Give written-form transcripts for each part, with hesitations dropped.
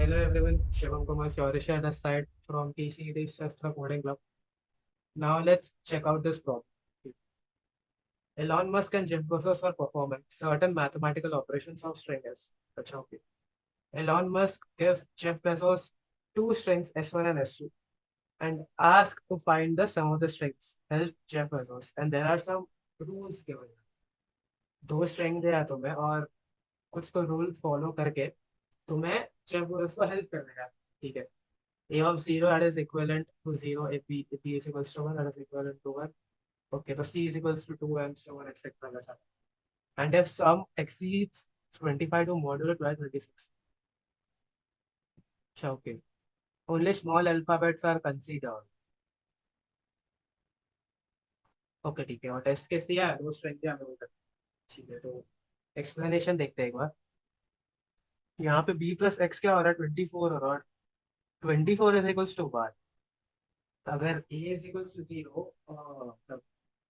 Hello everyone, Shivam Kumar Chaurisha this side from TCET Shastra Coding Club. Now let's check out this problem. Elon Musk and Jeff Bezos are performing certain mathematical operations of string S. Achha, okay. Elon Musk gives Jeff Bezos two strings S1 and S2 and asks to find the sum of the strings. Help Jeff Bezos. And there are some rules given. दो string दिया है तुम्हें और कुछ तो rule follow करके तुम्हें Jeff Bezos को हेल्प करने का, ठीक है. A of 0 that is equivalent to 0 if B is equals to 1 that is equivalent to 1. Okay, so C is equals to 2 and so on etc. वैसा. And if sum exceeds 25 to modulo 12 26. अच्छा, okay. Only small alphabets are considered. Okay, ठीक है. और test case दिया है, दो string दिया हमें उधर. ठीक है, तो एक्सप्लेनेशन देखते हैं एक बार. यहाँ पे b प्लस एक्स क्या हो रहा है 24 हो रहा है. 24 इज इक्वल्स टू 1. अगर a इज इक्वल्स टू 0,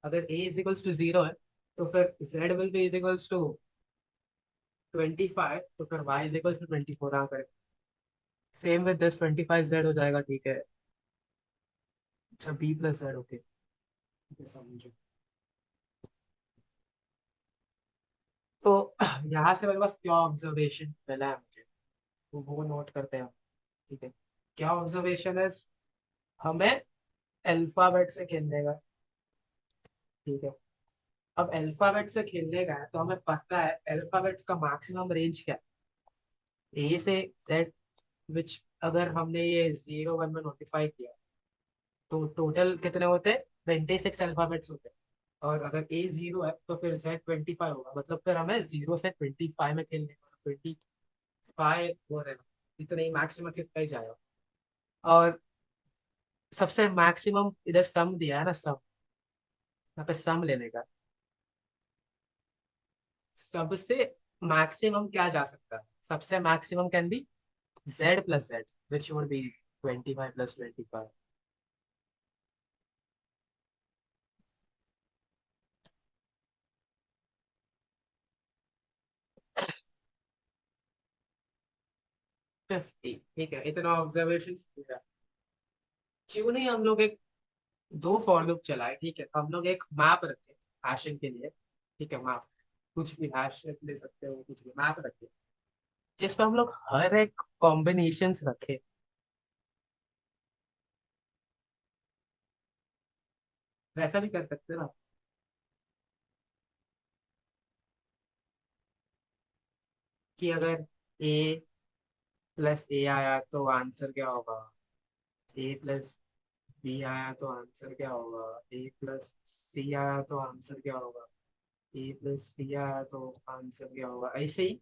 अगर a इज इक्वल्स टू 0 है तो फिर z will be is equals to 25, तो फिर y इज इक्वल्स टू 24 हाँ करें. सेम विद दिस 25z हो जाएगा, ठीक है. अच्छा b प्लस जेड, ओके. समझो. तो यहाँ से मेरे पास क्या ऑब्जर्वेशन मिला है मुझे, तो वो नोट करते हैं. ठीक है, क्या ऑब्जर्वेशन है. हमें अल्फाबेट से खेलने का, ठीक है. अब अल्फाबेट से खेलने का है तो हमें पता है अल्फाबेट्स का मैक्सिमम रेंज क्या है, ए से जेड. विच अगर हमने ये 0 1 में नोटिफाई किया तो टोटल कितने होते हैं, 26 अल्फाबेट्स होते हैं. और अगर ए 0 है तो फिर जेड 25 होगा, मतलब फिर हमें 0 से 25 में खेलने का. 25 वो रहेगा, इतना ही मैक्सिमम कितना ही जाएगा. और सबसे मैक्सिमम इधर सम दिया है ना, सम. यहाँ पे सम लेने का, सबसे मैक्सिमम क्या जा सकता है. सबसे maximum can be Z plus Z which would be 25 plus 25. 50, ठीक है. इतना ऑब्जर्वेशन. क्यों नहीं हम लोग एक दो फॉर लूप चलाए, ठीक है. हम लोग एक मैप रखे हैशिंग के लिए, ठीक है. मैप, कुछ भी हैश ले सकते हो, कुछ भी मैप रखे जिसपे हम लोग हर एक कॉम्बिनेशन रखे. वैसा भी कर सकते हैं ना. कि अगर ए प्लस ए आया तो आंसर क्या होगा, ए प्लस बी आया तो आंसर क्या होगा, ए प्लस सी आया तो आंसर क्या होगा, ए प्लस सी आया तो आंसर क्या होगा. ऐसे ही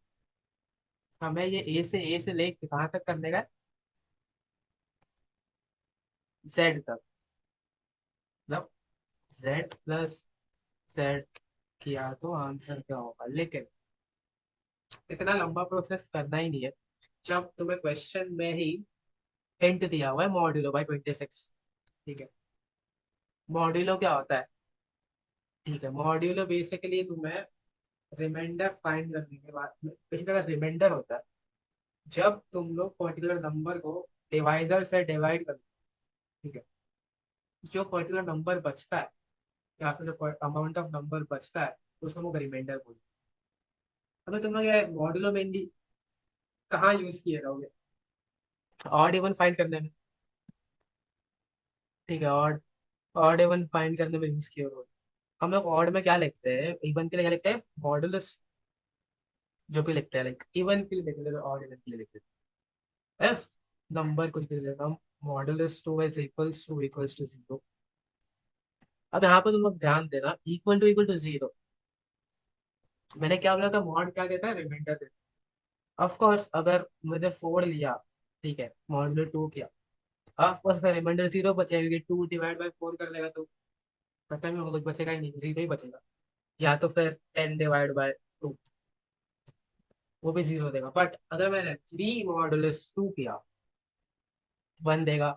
हमें ये ए से लेके कहाँ तक करने का, जेड तक. मतलब जेड प्लस जेड किया तो आंसर क्या होगा. लेकिन इतना लंबा प्रोसेस करना ही नहीं है जब तुम्हें क्वेश्चन में ही हिंट दिया हुआ है मॉड्यूलो बाई 26. ठीक है. मॉड्यूलो क्या होता है, ठीक है. मॉड्यूलो बेसिकली तुम्हें रिमाइंडर फाइंड करने के बाद बेसिकली रिमाइंडर होता है जब तुम लोग पर्टिकुलर नंबर को डिवाइजर से डिवाइड कर. ठीक है. जो पर्टिकुलर नंबर बचता है या फिर जो अमाउंट ऑफ नंबर बचता है उसको हम रिमाइंडर बोलते हैं. अगर तुम लोग ये मॉड्यूलो मेनली कहाँ यूज किए रहोगे, ऑड इवन फाइंड करने में. ठीक है, ऑड ऑड इवन फाइंड करने में यूज किए रहोगे. हम लोग ऑड में क्या लिखते हैं, इवन के लिए क्या लिखते हैं, मॉडुलस. जो भी लिखते हैं लाइक इवन के लिए लिख लेते हैं, ऑड इवन के लिए लिखते हैं. एफ नंबर कुछ भी लेगा हम, मॉडुलस 2 इज इक्वल्स टू 0. अब यहाँ पे तुम लोग ध्यान देना, इक्वल टू 0. मैंने क्या बोला था, मॉड क्या देता है, रिमाइंडर देता है. ऑफ कोर्स अगर मैंने 4 लिया, ठीक है, मॉडुलस 2 किया, ऑफ कोर्स रिमाइंडर 0 बचेगा क्योंकि 2 डिवाइड बाय 4 कर लेगा तो पता नहीं कुछ बचेगा ही नहीं, 0 ही बचेगा. या तो फिर 10 डिवाइड बाय 2, वो भी 0 देगा. बट अगर मैंने 3 मॉडुलस 2 किया, 1 देगा.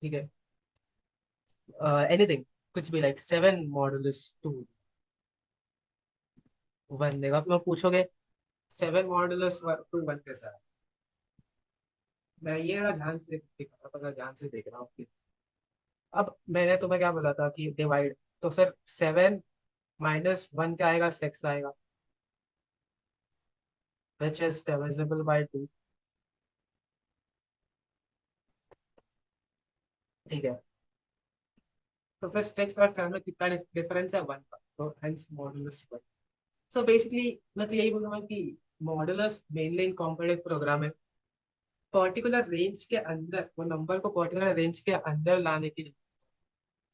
ठीक है. एनीथिंग, कुछ भी लाइक 7 मॉडुलस 2, 1 देगा. आप लोग पूछोगे 7 मॉडुलस 2 1 कैसा है. मैं ये वाला ध्यान से देख रहा हूँ, पता ध्यान से देख रहा हूँ। अब मैंने तुम्हें क्या बोला था कि डिवाइड, तो फिर 7 - 1 क्या आएगा, 6 आएगा, विच इज डिविजिबल बाई 2। ठीक है, तो फिर 6 और 7 में कितना डिफरेंस है, 1 का, तो हेंस मॉडुलस 1। सो बेसिकली मैं तो यही बोलूंगा कि modulus mainly in competitive program है, पर्टिकुलर रेंज के अंदर वो नंबर को पर्टिकुलर रेंज के अंदर लाने के लिए।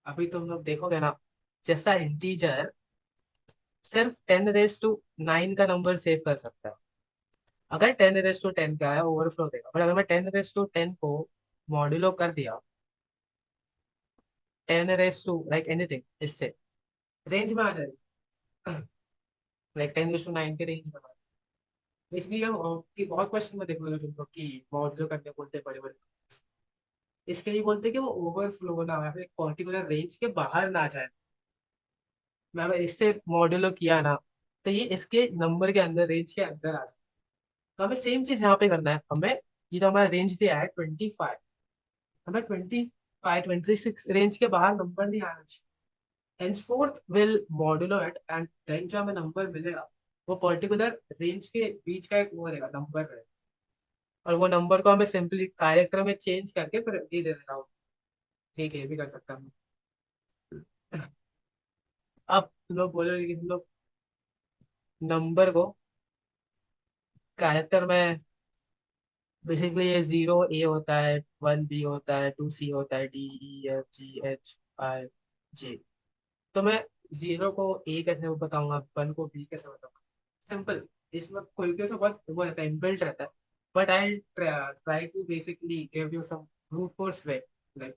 अभी तुम लोग देखोगे ना, जैसा इंटीजर सिर्फ 10⁻⁹ का नंबर सेव कर सकता है, अगर 10⁻⁻ का है ओवरफ्लो देगा, बट अगर मैं 10⁻⁻ को मॉड्यूलो कर दिया 10⁻⁻, लाइक एनीथिंग, इससे रेंज में आ जाएगी, लाइक 10⁻⁹ के रेंज में आ जाएगी। इसलिए हम कि बहुत क्वेश्चन में देखोगे तुम लोग कि मॉड्यूलो करने बोलते हैं बड़े बड़े, इसके लिए बोलते हैं कि वो ओवरफ्लो ना हो, या फिर एक पर्टिकुलर रेंज के बाहर ना जाए। मैं अगर इससे मॉड्यूलो किया ना, तो ये इसके नंबर के अंदर, रेंज के अंदर आ जाए। तो हमें सेम चीज यहाँ पे करना है, हमें ये जो हमारा रेंज दिया है 25, हमें 25 26 रेंज के बाहर नंबर नहीं आना चाहिए। henceforth will modulo it and then जो हमें नंबर मिलेगा वो पर्टिकुलर रेंज के बीच का एक वो रहेगा, नंबर रहेगा, और वो नंबर को हमें सिंपली कैरेक्टर में चेंज करके फिर दे देगा। ठीक है, ये भी कर सकता हूँ। अब तुम लोग बोलोगे कि तुम लोग नंबर को कैरेक्टर में, बेसिकली ये 0 A होता है, 1 B होता है, 2 C होता है, D E F G H I J। तो मैं 0 को A कैसे बताऊंगा, 1 को B कैसे बताऊंगा, सिंपल। इसमें कोई कोई सा बहुत वो रहता है, इनबिल्ट रहता है, but I try to basically give you some brute force way, like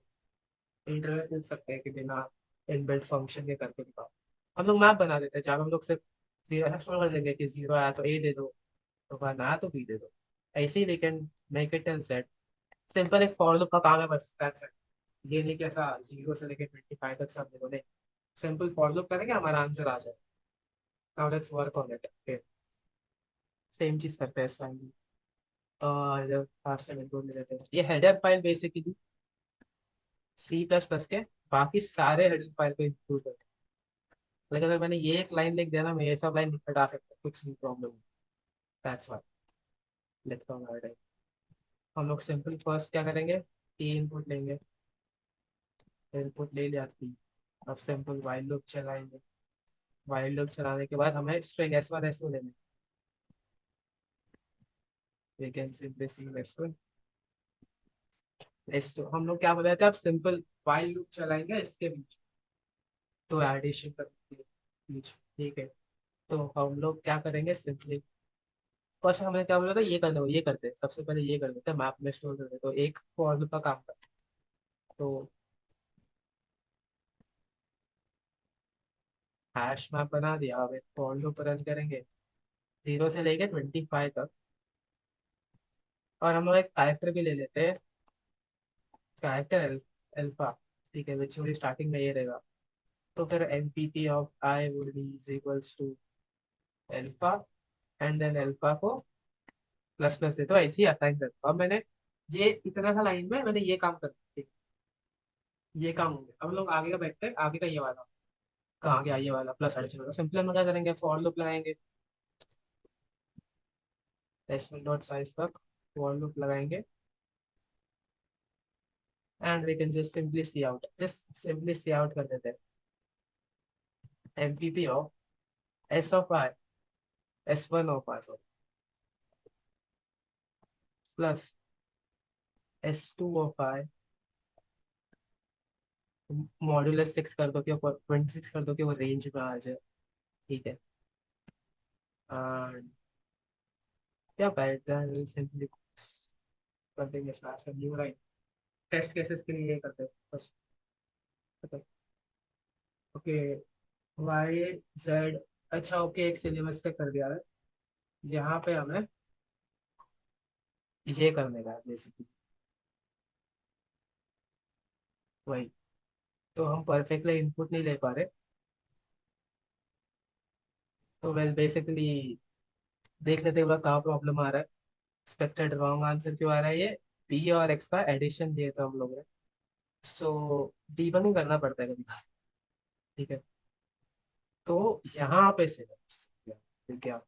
internet पूछ सकते हैं कि बिना इनबिल्ट फंक्शन के करके दिखाओ। हम लोग मैप बना देते हैं जहाँ हम लोग सिर्फ जीरो एक्सप्लोर कर देंगे कि 0 आया तो A दे दो, तो 1 आया तो B दे दो। ऐसे ही we can make it in set, simple एक फॉर लूप का काम है बस, दैट्स इट। ये नहीं कि ऐसा 0 से लेके 25 तक सब देखो, नहीं, सिंपल फॉर लूप करेंगे हमारा आंसर आ जाए। Now let's work on it, okay. Same चीज करते हैं इस टाइम भी। और फास्ट टाइम इनपुट ले लेते हैं, ये हेडर फाइल बेसिकली C++ के बाकी सारे हेडर फाइल को इंक्लूड करते हैं। लेकिन अगर मैंने ये एक लाइन लिख दिया ना, मैं ये सब लाइन हटा सकता हूँ, कुछ नहीं प्रॉब्लम। दैट्स व्हाई लिखता हूँ हर टाइम। हम लोग सिंपल फर्स्ट क्या करेंगे, P इनपुट लेंगे, इनपुट ले लिया थी। अब सिंपल वाइल लूप चलाएंगे, वाइल लूप चलाने के बाद हमें स्ट्रिंग S1 S2 लेने, we can simply C S2। हम लोग क्या बोले थे, अब सिंपल वाइल लूप चलाएंगे इसके बीच, तो एडिशन करके बीच, ठीक है। तो हम लोग क्या करेंगे, सिंपली फर्स्ट हमने क्या बोला था, ये कर दो, ये करते हैं सबसे पहले, ये कर देते हैं मैप में स्टोर कर देते, तो एक फॉर लूप का काम करते हैं। तो हैश मैप बना दिया, अब एक फॉर लूप रन करेंगे 0 से लेके 25 तक। और हम लोग एक कैरेक्टर भी ले लेते हैं, कैरेक्टर अल्फा, ठीक है, विच स्टार्टिंग में ये रहेगा। तो फिर MPP of I would be is equals to alpha, and then alpha को प्लस प्लस दे, तो ऐसे ही असाइन करता हूँ। अब मैंने ये इतना सा लाइन में मैंने ये काम कर दिया, ये काम हो गया। अब हम लोग आगे का बैठते हैं, आगे का ये वाला कहाँ गया, ये वाला प्लस एडिशन होगा। सिंपली हम क्या करेंगे, फॉर लूप लगाएंगे, एस1 डॉट साइज तक फॉर लूप लगाएंगे, and we can just simply C out, just simply C out कर देते हैं MPP of S of I, S1 of I plus S2 of I, modulus 6 कर दो कि 26 कर दो कि वो रेंज में आ जाए, ठीक है। And क्या बैठ है, सिंपली कर देंगे slash new line, test cases के लिए ये करते हैं बस। ओके, वाई जेड, अच्छा ओके, एक सिलेबस तक कर दिया है। यहाँ पे हमें ये करने का है बेसिकली, वही। तो हम परफेक्टली इनपुट नहीं ले पा रहे, तो वेल बेसिकली देख लेते हैं कहाँ प्रॉब्लम आ रहा है, एक्सपेक्टेड रॉन्ग आंसर क्यों आ रहा है ये, पी और एक्स का एडिशन दिए थे हम लोग ने। सो डीबगिंग करना पड़ता है कभी। ठीक है। तो यहाँ पे से क्या।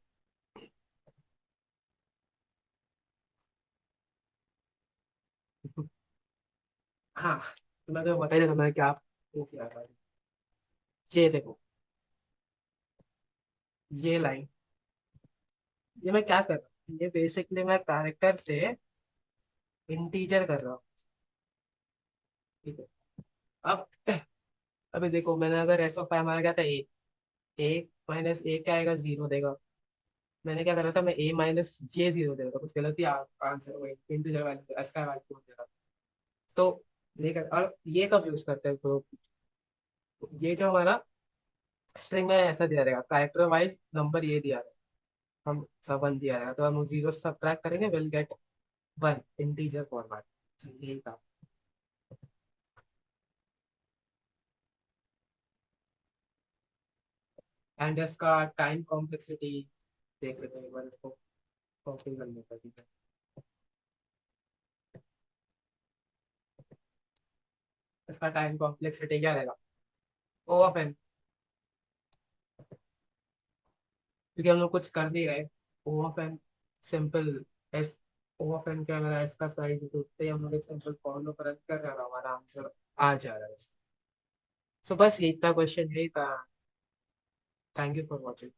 हाँ, तो मैं तो बता ही देता मैं क्या वो किया था। ये देखो, ये लाइन, ये मैं क्या कर रहा हूँ, ये बेसिकली मैं कैरेक्टर से इंटीजर कर रहा हूँ। ठीक है। अब अभी देखो, मैंने अगर एस ऑफ आई माना क्या था, ए, ए माइनस ए क्या आएगा, जीरो देगा। मैंने क्या करा था, मैं ए माइनस जे जीरो दे रहा था, कुछ गलत ही आंसर वही इंटीजर वैल्यू एस का वैल्यू दे रहा था। तो ये कर, और ये कब यूज करते हैं, तो ये जो हमारा स्ट्रिंग में ऐसा दिया रहेगा, कैरेक्टर वाइज नंबर ये दिया रहेगा, हम सब वन दिया रहेगा, तो हम जीरो से सब्ट्रैक्ट करेंगे, will get one integer format. यही था। एंड इसका टाइम कॉम्प्लेक्सिटी देख लेते हैं एक बार, इसको कॉपी कर लेते हैं। ठीक है। इसका टाइम कॉम्प्लेक्सिटी क्या रहेगा, ओ ऑफ एन, क्योंकि हम लोग कुछ कर नहीं रहे। O of N simple, S, O of N क्या मेरा एस का साइज, तो उससे हम लोग एक सिंपल फॉर्मूला पर रन कर रहा है, हमारा आंसर आ जा रहा है। सो बस ये इतना क्वेश्चन यही था। Thank you for watching.